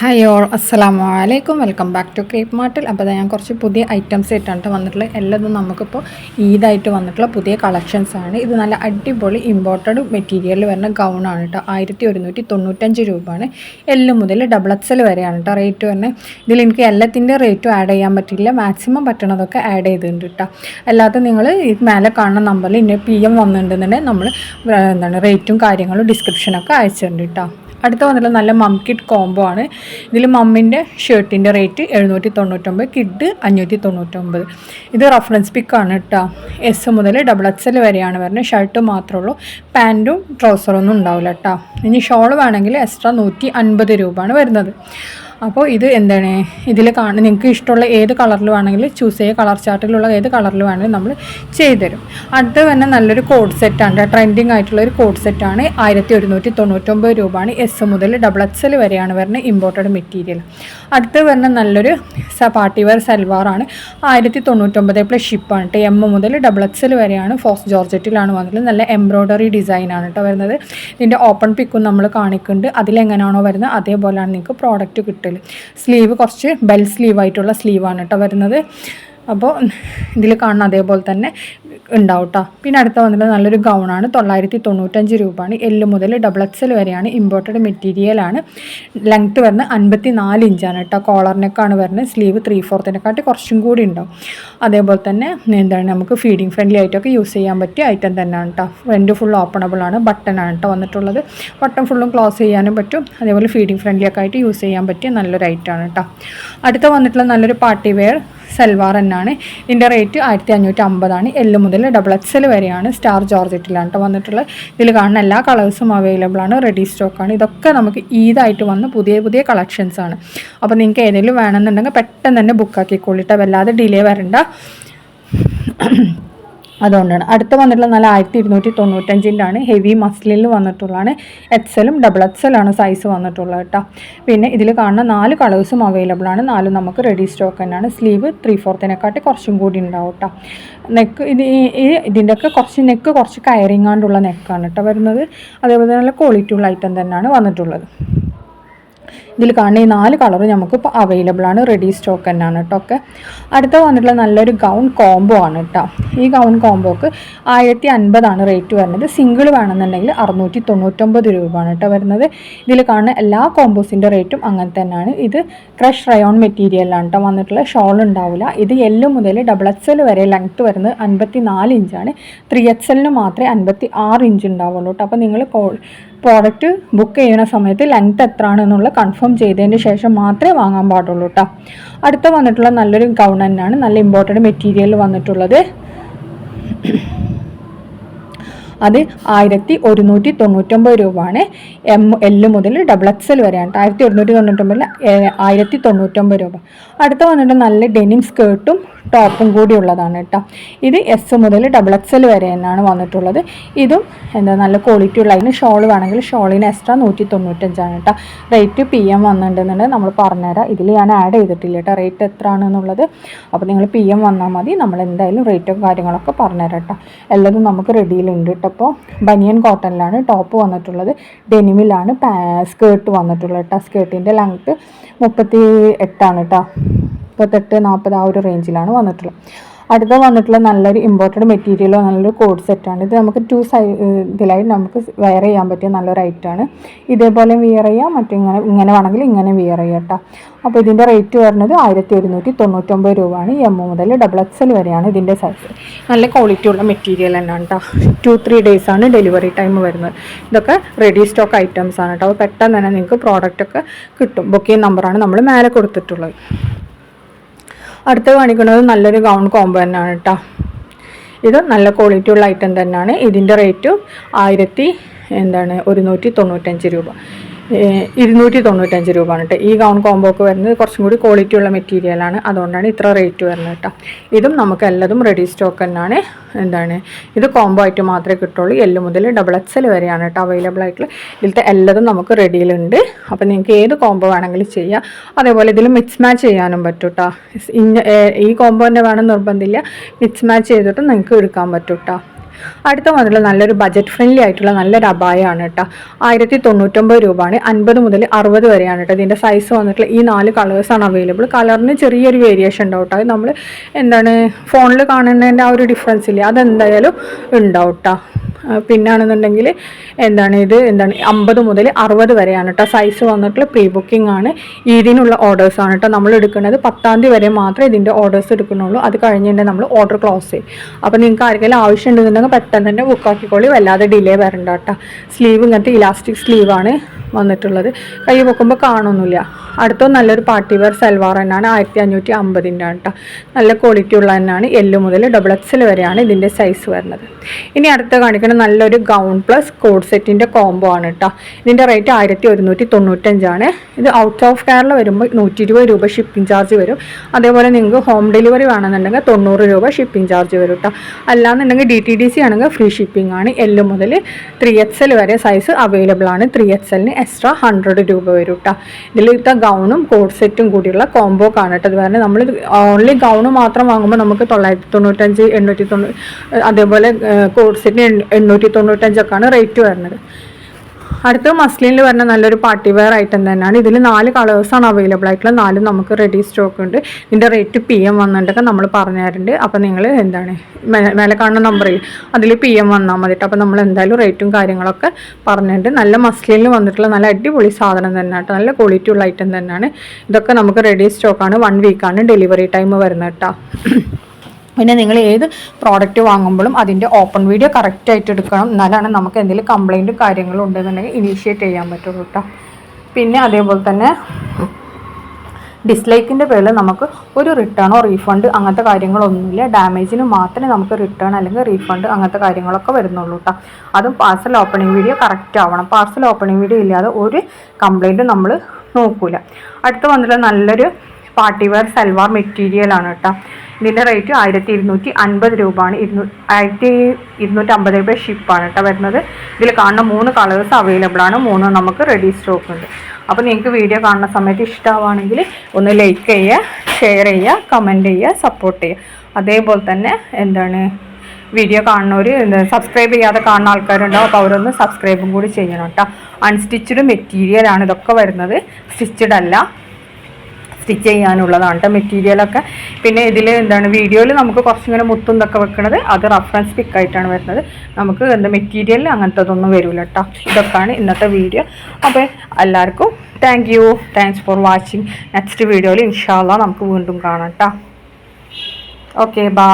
Hi all അസ്സലാമു അലൈക്കും welcome back to creep മാർട്ടിൽ. അപ്പോൾ ഞാൻ കുറച്ച് പുതിയ ഐറ്റംസ് ആയിട്ടാണ് വന്നിട്ടുള്ളത്. എല്ലാം നമുക്കിപ്പോൾ ഈദായിട്ട് വന്നിട്ടുള്ള പുതിയ കളക്ഷൻസ് ആണ്. ഇത് നല്ല അടിപൊളി ഇമ്പോർട്ടഡ് മെറ്റീരിയൽ വരുന്ന ഗൗണാണ് കേട്ടോ. 1195 രൂപയാണ്. എല്ലാം മുതൽ ഡബിൾ എക്സൽ വരെയാണ് കേട്ടോ റേറ്റ് വരുന്നത്. ഇതിൽ എനിക്ക് എല്ലാത്തിൻ്റെ റേറ്റും ആഡ് ചെയ്യാൻ പറ്റില്ല, മാക്സിമം പറ്റണതൊക്കെ ആഡ് ചെയ്തിട്ടുണ്ട് കേട്ടോ. അല്ലാതെ നിങ്ങൾ ഈ മേലെ കാണുന്ന നമ്പറിൽ ഇന്ന PM വന്നിട്ടുണ്ടെന്നുണ്ടെങ്കിൽ നമ്മൾ റേറ്റും കാര്യങ്ങളും ഡിസ്ക്രിപ്ഷനൊക്കെ അയച്ചിട്ടുണ്ട് കേട്ടോ. അടുത്ത വന്നിട്ടുള്ള നല്ല മം കിഡ് കോംബോ ആണ്. ഇതിൽ മമ്മിൻ്റെ ഷർട്ടിൻ്റെ റേറ്റ് 799, കിഡ് 599. ഇത് റഫറൻസ് പിക്കാണ് കേട്ടോ. S മുതൽ ഡബിൾ എക്സൽ വരെയാണ് വരുന്നത്. ഷർട്ട് മാത്രമേ ഉള്ളൂ, പാൻറ്റും ട്രൗസറൊന്നും ഉണ്ടാവില്ല കേട്ടോ. ഇനി ഷോൾ വേണമെങ്കിൽ എക്സ്ട്രാ 150 രൂപയാണ് വരുന്നത്. അപ്പോൾ ഇത് ഇതിൽ നിങ്ങൾക്ക് ഇഷ്ടമുള്ള ഏത് കളറിൽ വേണമെങ്കിലും ചൂസ് ചെയ്യുക. കളർ ചാർട്ടിലുള്ള ഏത് കളറിൽ വേണമെങ്കിലും നമ്മൾ ചെയ്തുതരും. അടുത്ത് തന്നെ നല്ലൊരു കോഡ് സെറ്റാണ്, ട്രെൻഡിങ് ആയിട്ടുള്ള ഒരു കോഡ് സെറ്റാണ്. 1199 രൂപയാണ്. S മുതൽ ഡബിൾ എക്സൽ വരെയാണ് വരുന്നത്, ഇമ്പോർട്ടഡ് മെറ്റീരിയൽ. അടുത്ത് വരുന്ന നല്ലൊരു പാർട്ടി വെയർ സൽവാറാണ്. 1099 പ്ലസ് ഷിപ്പാണ് കേട്ടോ. M മുതൽ ഡബിൾ എക്സൽ വരെയാണ്. ഫോക്സ് ജോർജറ്റിലാണ് വന്നിട്ടുള്ളത്. നല്ല എംബ്രോയ്ഡറി ഡിസൈനാണ് കേട്ടോ വരുന്നത്. ഇതിൻ്റെ ഓപ്പൺ പിക്കും നമ്മൾ കാണിക്കുന്നുണ്ട്. അതിലെങ്ങനെയാണോ വരുന്നത് അതേപോലെയാണ് നിങ്ങൾക്ക് പ്രോഡക്റ്റ് കിട്ടുക. സ്ലീവ് കുറച്ച് ബെൽ സ്ലീവായിട്ടുള്ള സ്ലീവാണ് കേട്ടോ വരുന്നത്. അപ്പോൾ ഇതിൽ കാണുന്ന അതേപോലെ തന്നെ ഉണ്ടാവും കേട്ടോ. പിന്നെ അടുത്ത വന്നിട്ട് നല്ലൊരു ഗൗണാണ്. 995 രൂപയാണ്. L മുതൽ ഡബിൾ എക്സൽ വരെയാണ്. ഇമ്പോർട്ടഡ് മെറ്റീരിയലാണ്. ലെങ്ത്ത് വരുന്നത് 54 ഇഞ്ചാണ് കേട്ടോ. കോളർ നെക്കാണ് വരുന്നത്. സ്ലീവ് 3/4 കുറച്ചും കൂടി ഉണ്ടാവും. അതേപോലെ തന്നെ നമുക്ക് ഫീഡിങ് ഫ്രണ്ട്ലി ആയിട്ടൊക്കെ യൂസ് ചെയ്യാൻ പറ്റിയ ഐറ്റം തന്നെയാണ് കേട്ടോ. ഫ്രണ്ട് ഫുൾ ഓപ്പണബിൾ ആണ്. ബട്ടനാണ് കേട്ടോ വന്നിട്ടുള്ളത്. ബട്ടൺ ഫുള്ളും ക്ലോസ് ചെയ്യാനും പറ്റും. അതേപോലെ ഫീഡിങ് ഫ്രണ്ട്ലി ഒക്കെ ആയിട്ട് യൂസ് ചെയ്യാൻ പറ്റിയ നല്ലൊരു ഐറ്റമാണ് കേട്ടോ. അടുത്ത വന്നിട്ടുള്ള നല്ലൊരു പാർട്ടി വെയർ സൽവാർ തന്നെയാണ്. ഇതിൻ്റെ റേറ്റ് 1550 ആണ്. L മുതൽ ഡബിൾ എക്സൽ വരെയാണ്. സ്റ്റാർ ജോർജറ്റിലാണ് കേട്ടോ വന്നിട്ടുള്ളത്. ഇതിൽ കാണുന്ന എല്ലാ കളേഴ്സും അവൈലബിൾ ആണ്. റെഡി സ്റ്റോക്കാണ്. ഇതൊക്കെ നമുക്ക് ഈദായിട്ട് വന്ന പുതിയ കളക്ഷൻസ് ആണ്. അപ്പോൾ നിങ്ങൾക്ക് ഏതെങ്കിലും വേണമെന്നുണ്ടെങ്കിൽ പെട്ടെന്ന് തന്നെ ബുക്കാക്കിക്കോളിട്ടോ, വല്ലാതെ ഡിലേ വരണ്ട. അതുകൊണ്ടാണ്. അടുത്ത വന്നിട്ടുള്ള നല്ല 1295 ഹെവി മസ്ലിനിൽ വന്നിട്ടുള്ളതാണ്. എക്സലും ഡബിൾ എക്സലാണ് സൈസ് വന്നിട്ടുള്ളത് കേട്ടോ. പിന്നെ ഇതിൽ കാണുന്ന 4 കളേഴ്സും അവൈലബിൾ ആണ്. 4 നമുക്ക് റെഡി സ്റ്റോക്ക് തന്നെയാണ്. സ്ലീവ് 3/4 കുറച്ചും കൂടി ഉണ്ടാവും കേട്ടോ. നെക്ക് ഇതിൻ്റെയൊക്കെ കുറച്ച് കയറിങ്ങാണ്ടുള്ള നെക്കാണ് കേട്ടോ വരുന്നത്. അതേപോലെ നല്ല ക്വാളിറ്റി ഉള്ള ഐറ്റം തന്നെയാണ് വന്നിട്ടുള്ളത്. ഇതിൽ കാണുന്ന ഈ 4 കളർ നമുക്കിപ്പോൾ അവൈലബിൾ ആണ്. റെഡി സ്റ്റോക്ക് തന്നെയാണ് കേട്ടോ ഒക്കെ. അടുത്ത വന്നിട്ടുള്ള നല്ലൊരു ഗൗൺ കോംബോ ആണ് കേട്ടോ. ഈ ഗൗൺ കോംബോക്ക് 1050 ആണ് റേറ്റ് വരുന്നത്. സിംഗിൾ വേണമെന്നുണ്ടെങ്കിൽ 699 രൂപയാണ് കേട്ടോ വരുന്നത്. ഇതിൽ കാണുന്ന എല്ലാ കോംബോസിൻ്റെ റേറ്റും അങ്ങനെ തന്നെയാണ്. ഇത് ക്രഷ് റയോൺ മെറ്റീരിയലാണ് കേട്ടോ വന്നിട്ടുള്ള. ഷോൾ ഉണ്ടാവില്ല. ഇത് L മുതൽ ഡബിൾ എക്സൽ വരെ ലെങ്ത്ത് വരുന്നത് 54 ഇഞ്ചാണ്. 3XL മാത്രമേ 56 ഇഞ്ച് ഉണ്ടാവുള്ളൂ കേട്ടോ. അപ്പോൾ നിങ്ങൾ പ്രോഡക്റ്റ് ബുക്ക് ചെയ്യുന്ന സമയത്ത് ലെങ്ത്ത് എത്രയാണെന്നുള്ള കൺഫേം ചെയ്തതിന് ശേഷം മാത്രമേ വാങ്ങാൻ പാടുള്ളൂ കേട്ടോ. അടുത്ത വന്നിട്ടുള്ള നല്ലൊരു ഗൗൺ തന്നെയാണ്. നല്ല ഇമ്പോർട്ടൻറ്റ് മെറ്റീരിയൽ വന്നിട്ടുള്ളത്. അത് 1199 രൂപയാണ്. L മുതൽ ഡബിൾ എക്സൽ വരെയാണ്. 1199 1099 രൂപ. അടുത്ത വന്നിട്ട് നല്ല ഡെനിം സ്കേർട്ടും ടോപ്പും കൂടി ഉള്ളതാണ് കേട്ടോ. ഇത് S മുതൽ ഡബിൾ എക്സൽ വരെ തന്നെയാണ് വന്നിട്ടുള്ളത്. ഇതും നല്ല ക്വാളിറ്റി ഉള്ള. അതിന് ഷോൾ വേണമെങ്കിൽ ഷോളിന് എക്സ്ട്രാ 195 കേട്ടോ. റേറ്റ് PM വന്നിട്ടുണ്ടെന്നുണ്ടെങ്കിൽ നമ്മൾ പറഞ്ഞുതരാം. ഇതിൽ ഞാൻ ആഡ് ചെയ്തിട്ടില്ല കേട്ടോ റേറ്റ് എത്ര ആണെന്നുള്ളത്. അപ്പോൾ നിങ്ങൾ PM വന്നാൽ മതി. നമ്മൾ എന്തായാലും റേറ്റും കാര്യങ്ങളൊക്കെ പറഞ്ഞുതരാം കേട്ടോ. എല്ലാതും നമുക്ക് റെഡിയിലുണ്ട് കേട്ടോ. അപ്പോൾ ബനിയൻ കോട്ടണിലാണ് ടോപ്പ് വന്നിട്ടുള്ളത്. ഡെനിമിലാണ് സ്കേർട്ട് വന്നിട്ടുള്ളത് കേട്ടോ. സ്കേർട്ടിൻ്റെ ലെങ്ത്ത് 38 കേട്ടോ. 38-40 ആ ഒരു റേഞ്ചിലാണ് വന്നിട്ടുള്ളത്. അടുത്ത വന്നിട്ടുള്ള നല്ലൊരു ഇമ്പോർട്ടൻറ്റ് മെറ്റീരിയലോ നല്ലൊരു കോഡ് സെറ്റാണ്. ഇത് നമുക്ക് 2 ഇതിലായി നമുക്ക് വെയർ ചെയ്യാൻ പറ്റിയ നല്ലൊരു ഐറ്റമാണ്. ഇതേപോലെ വിയർ ചെയ്യാം, ഇങ്ങനെ വേണമെങ്കിൽ ഇങ്ങനെ വിയർ ചെയ്യാം കേട്ടോ. അപ്പോൾ ഇതിൻ്റെ റേറ്റ് വരുന്നത് 1199 രൂപയാണ്. M മുതൽ ഡബിൾ എക്സൽ വരെയാണ് ഇതിൻ്റെ സൈസ്. നല്ല ക്വാളിറ്റി ഉള്ള മെറ്റീരിയൽ തന്നെയാണ് കേട്ടോ. 2-3 ഡേയ്സാണ് ഡെലിവറി ടൈം വരുന്നത്. ഇതൊക്കെ റെഡി സ്റ്റോക്ക് ഐറ്റംസ് ആണ് കേട്ടോ. അപ്പോൾ പെട്ടെന്ന് തന്നെ നിങ്ങൾക്ക് പ്രോഡക്റ്റൊക്കെ കിട്ടും. ബുക്കിംഗ് നമ്പറാണ് നമ്മൾ മേലെ കൊടുത്തിട്ടുള്ളത്. അടുത്ത് കാണിക്കുന്നത് നല്ലൊരു ഗൗൺ കോംബോ തന്നെയാണ് കേട്ടോ. ഇത് നല്ല ക്വാളിറ്റി ഉള്ള ഐറ്റം തന്നെയാണ്. ഇതിൻ്റെ റേറ്റും 195 രൂപ. 295 രൂപയാണ് കേട്ടോ. ഈ ഗൗൺ കോംബോക്ക് വരുന്നത് കുറച്ചും കൂടി ക്വാളിറ്റി ഉള്ള മെറ്റീരിയലാണ്. അതുകൊണ്ടാണ് ഇത്ര റേറ്റ് വരുന്നത് കേട്ടോ. ഇതും നമുക്ക് എല്ലാതും റെഡി സ്റ്റോക്ക് തന്നെയാണ്. ഇത് കോംബോ ആയിട്ട് മാത്രമേ കിട്ടുള്ളൂ. L മുതൽ ഡബിൾ എക്സൽ വരെയാണ് കേട്ടോ അവൈലബിൾ ആയിട്ടുള്ള. ഇതിലത്തെ എല്ലാതും നമുക്ക് റെഡിയിലുണ്ട്. അപ്പോൾ നിങ്ങൾക്ക് ഏത് കോംബോ വേണമെങ്കിലും ചെയ്യാം. അതേപോലെ ഇതിൽ മിക്സ് മാച്ച് ചെയ്യാനും പറ്റും കേട്ടോ. ഈ കോംബോ തന്നെ വേണം നിർബന്ധമില്ല. മിക്സ് മാച്ച് ചെയ്തിട്ട് നിങ്ങൾക്ക് എടുക്കാൻ പറ്റും കേട്ടോ. അടുത്ത വന്നിട്ടുള്ള നല്ലൊരു ബജറ്റ് ഫ്രണ്ട്ലി ആയിട്ടുള്ള നല്ലൊരു അബായാണ് കേട്ടോ. 1099 രൂപയാണ്. 50 മുതൽ 60 വരെയാണ് കേട്ടോ. ഇതിൻ്റെ സൈസ് വന്നിട്ടുള്ള ഈ 4 കളേഴ്സാണ് അവൈലബിൾ. കളറിന് ചെറിയൊരു വേരിയേഷൻ ഉണ്ടാവും കേട്ടോ. അത് നമ്മൾ ഫോണിൽ കാണുന്നതിൻ്റെ ആ ഒരു ഡിഫറൻസ് ഇല്ലേ, അതെന്തായാലും ഉണ്ടാവും കേട്ടോ. പിന്നാണെന്നുണ്ടെങ്കിൽ ഇത് 50 മുതൽ 60 വരെയാണ് കേട്ടോ. സൈസ് വന്നിട്ടുള്ള പ്രീ ബുക്കിംഗ് ആണ്. ഇതിനുള്ള ഓർഡേഴ്സാണ് കേട്ടോ നമ്മൾ എടുക്കുന്നത്. 10-ാം തീയതി വരെ മാത്രമേ ഇതിൻ്റെ ഓർഡേഴ്സ് എടുക്കുന്നുള്ളൂ. അത് കഴിഞ്ഞിട്ടുണ്ടെങ്കിൽ നമ്മൾ ഓർഡർ ക്ലോസ് ചെയ്യും. അപ്പോൾ നിങ്ങൾക്ക് ആർക്കെങ്കിലും ആവശ്യം ഉണ്ടെന്നുണ്ടെങ്കിൽ പെട്ടെന്ന് തന്നെ ബുക്കാക്കിക്കോളി, വല്ലാതെ ഡിലേ വരണ്ട കേട്ടോ. സ്ലീവ് ഇങ്ങനത്തെ ഇലാസ്റ്റിക് സ്ലീവാണ് വന്നിട്ടുള്ളത്. കൈ പൊക്കുമ്പോൾ കാണുന്നില്ല. അടുത്ത നല്ലൊരു പാർട്ടി വെയർ സൽവാർ തന്നെയാണ്. 1550 കേട്ടോ. നല്ല ക്വാളിറ്റി ഉള്ള തന്നെയാണ്. L മുതൽ XXL വരെയാണ് ഇതിൻ്റെ സൈസ് വരുന്നത്. ഇനി അടുത്ത കാണിക്കുന്നത് നല്ലൊരു ഗൗൺ പ്ലസ് കോഡ് സെറ്റിൻ്റെ കോംബോ ആണ് കേട്ടോ. ഇതിൻ്റെ റേറ്റ് 1195 ഇത് ഔട്ട് ഓഫ് കേരള വരുമ്പോൾ 120 രൂപ ഷിപ്പിംഗ് ചാർജ് വരും. അതേപോലെ നിങ്ങൾക്ക് ഹോം ഡെലിവറി വേണമെന്നുണ്ടെങ്കിൽ 90 രൂപ ഷിപ്പിംഗ് ചാർജ് വരും കേട്ടോ. അല്ലാന്നുണ്ടെങ്കിൽ DTDC ആണെങ്കിൽ ഫ്രീ ഷിപ്പിംഗ് ആണ്. L മുതൽ 3XL വരെ സൈസ് അവൈലബിൾ ആണ്. 3XLന് എക്സ്ട്രാ 100 രൂപ വരും കേട്ടോ. ഇതിലത്തെ ഗൗണും കോഡ് സെറ്റും കൂടിയുള്ള കോംബോ കാണട്ടെ. അത് കാരണം നമ്മൾ ഓൺലി ഗൗണ് മാത്രം വാങ്ങുമ്പോൾ നമുക്ക് 995, 890, അതേപോലെ കോഡ് സെറ്റിന് 895 റേറ്റ് വരുന്നത്. അടുത്ത മസ്ലിനിൽ വരുന്ന നല്ലൊരു പാർട്ടി വെയർ ഐറ്റം തന്നെയാണ്. ഇതിൽ 4 കളേഴ്സാണ് അവൈലബിൾ ആയിട്ടുള്ളത്. 4 നമുക്ക് റെഡി സ്റ്റോക്ക് ഉണ്ട്. ഇതിൻ്റെ റേറ്റ് PM വന്നിട്ടൊക്കെ നമ്മൾ പറഞ്ഞു തരുന്നുണ്ട്. അപ്പോൾ നിങ്ങൾ മേലെ കാണുന്ന നമ്പറിൽ അതിൽ PM വന്നാൽ മതി കേട്ടോ. അപ്പോൾ നമ്മൾ എന്തായാലും റേറ്റും കാര്യങ്ങളൊക്കെ പറഞ്ഞിട്ടുണ്ട്. നല്ല മസ്ലിനിൽ വന്നിട്ടുള്ള നല്ല അടിപൊളി സാധനം തന്നെ കേട്ടോ. നല്ല ക്വാളിറ്റി ഉള്ള ഐറ്റം തന്നെയാണ്. ഇതൊക്കെ നമുക്ക് റെഡി സ്റ്റോക്കാണ്. 1 വീക്കാണ് ഡെലിവറി ടൈം വരുന്നത് കേട്ടോ. പിന്നെ നിങ്ങൾ ഏത് പ്രോഡക്റ്റ് വാങ്ങുമ്പോഴും അതിൻ്റെ ഓപ്പൺ വീഡിയോ കറക്റ്റായിട്ട് എടുക്കണം. എന്നാലാണ് നമുക്ക് എന്തെങ്കിലും കംപ്ലൈൻറ്റും കാര്യങ്ങളും ഉണ്ടെന്നുണ്ടെങ്കിൽ ഇനീഷ്യേറ്റ് ചെയ്യാൻ പറ്റുള്ളൂ കേട്ടോ. പിന്നെ അതേപോലെ തന്നെ ഡിസ്ലൈക്കിൻ്റെ പേരിൽ നമുക്ക് ഒരു റിട്ടേണോ റീഫണ്ട് അങ്ങനത്തെ കാര്യങ്ങളൊന്നുമില്ല. ഡാമേജിന് മാത്രമേ നമുക്ക് റിട്ടേൺ അല്ലെങ്കിൽ റീഫണ്ട് അങ്ങനത്തെ കാര്യങ്ങളൊക്കെ വരുന്നുള്ളൂ കേട്ടോ. അതും പാർസൽ ഓപ്പണിംഗ് വീഡിയോ കറക്റ്റ് ആവണം. പാർസൽ ഓപ്പണിംഗ് വീഡിയോ ഇല്ലാതെ ഒരു കംപ്ലൈൻറ്റും നമ്മൾ നോക്കൂല. അടുത്ത് വന്നിട്ട് നല്ലൊരു പാർട്ടി വെയർ സൽവാർ മെറ്റീരിയലാണ് കേട്ടോ. ഇതിൻ്റെ റേറ്റ് 1250 രൂപയാണ്. 1250 രൂപ ഷിപ്പാണ് കേട്ടോ വരുന്നത്. ഇതിൽ കാണുന്ന 3 കളേഴ്സ് അവൈലബിൾ ആണ്. 3 നമുക്ക് റെഡി സ്റ്റോക്ക് ഉണ്ട്. അപ്പോൾ നിങ്ങൾക്ക് വീഡിയോ കാണുന്ന സമയത്ത് ഇഷ്ടമാവുകയാണെങ്കിൽ ഒന്ന് ലൈക്ക് ചെയ്യുക, ഷെയർ ചെയ്യുക, കമൻറ്റ് ചെയ്യുക, സപ്പോർട്ട് ചെയ്യുക. അതേപോലെ തന്നെ വീഡിയോ കാണുന്നവർ സബ്സ്ക്രൈബ് ചെയ്യാതെ കാണുന്ന ആൾക്കാരുണ്ടാവും. അപ്പോൾ അവരൊന്ന് സബ്സ്ക്രൈബും കൂടി ചെയ്യണം കേട്ടോ. അൺസ്റ്റിച്ചഡ് മെറ്റീരിയലാണ് ഇതൊക്കെ വരുന്നത്. സ്റ്റിച്ചഡ് അല്ല, സ്റ്റിച്ച് ചെയ്യാനുള്ളതാണ് കേട്ടോ മെറ്റീരിയലൊക്കെ. പിന്നെ ഇതിൽ വീഡിയോയിൽ നമുക്ക് കുറച്ചിങ്ങനെ മുത്തും ഇതൊക്കെ വെക്കുന്നത് അത് റഫറൻസ് പിക്കായിട്ടാണ് വരുന്നത്. നമുക്ക് മെറ്റീരിയലിൽ അങ്ങനത്തതൊന്നും വരില്ല കേട്ടോ. ഇതൊക്കെയാണ് ഇന്നത്തെ വീഡിയോ. അപ്പോൾ എല്ലാവർക്കും താങ്ക്സ് ഫോർ വാച്ചിങ്. നെക്സ്റ്റ് വീഡിയോയിൽ ഇൻഷാ അല്ലാഹ് നമുക്ക് വീണ്ടും കാണാം കേട്ടോ. Okay, by.